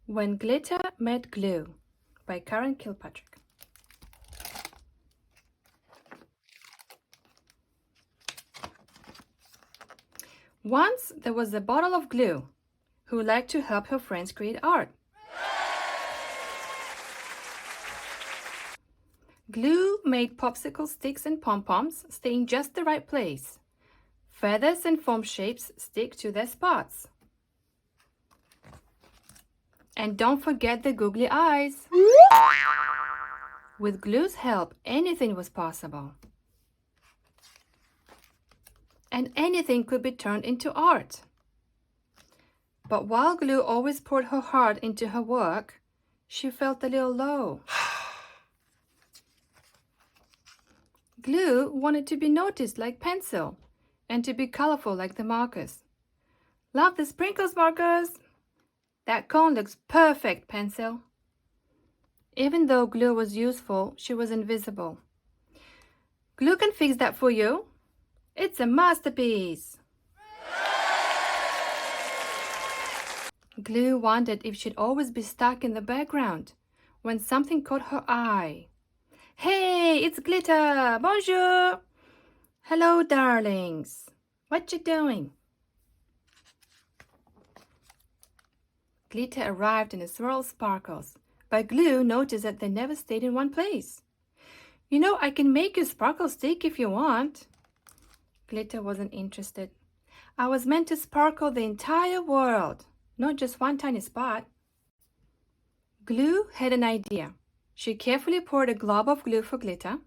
When Glitter Met Glue by Kilpatrick. Once there was a bottle of glue who liked to help her friends create art. Glue made popsicle sticks and pom-poms stay in just the right place. Feathers and foam shapes stick to their spots. And don't forget the googly eyes. With glue's help, anything was possible. And anything could be turned into art. But while glue always poured her heart into her work, she felt a little low. Glue wanted to be noticed like pencil and to be colorful like the markers. Love the sprinkles, markers! That cone looks perfect, pencil. Even though glue was useful, she was invisible. Glue can fix that for you. It's a masterpiece. Glue wondered if she'd always be stuck in the background when something caught her eye. Hey, it's Glitter! Bonjour! Hello, darlings. What you doing? Glitter arrived in a swirl of sparkles, but Glue noticed that they never stayed in one place. You know, I can make you sparkle stick if you want. Glitter wasn't interested. I was meant to sparkle the entire world, not just one tiny spot. Glue had an idea. She carefully poured a glob of glue for Glitter.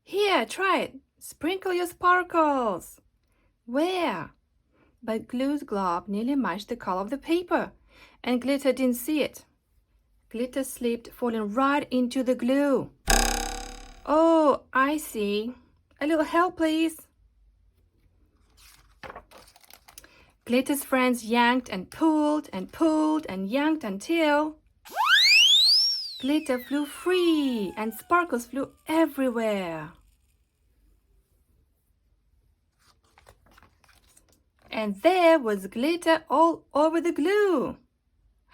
Here, try it. Sprinkle your sparkles. Where? But Glue's glob nearly matched the color of the paper, and Glitter didn't see it. Glitter slipped, falling right into the glue. Oh, I see. A little help, please. Glitter's friends yanked and pulled and yanked until Glitter flew free and sparkles flew everywhere. And there was glitter all over the glue.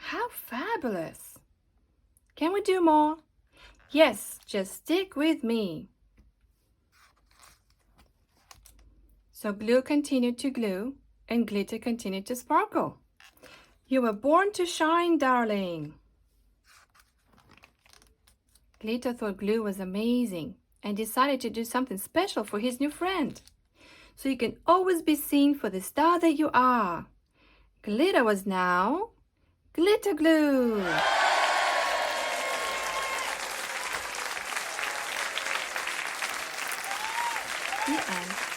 How fabulous! Can we do more? Yes, just stick with me. So glue continued to glue and glitter continued to sparkle. You were born to shine, darling. Glitter thought glue was amazing and decided to do something special for his new friend, so you can always be seen for the star that you are. Glitter was now Glitter Glue. The end.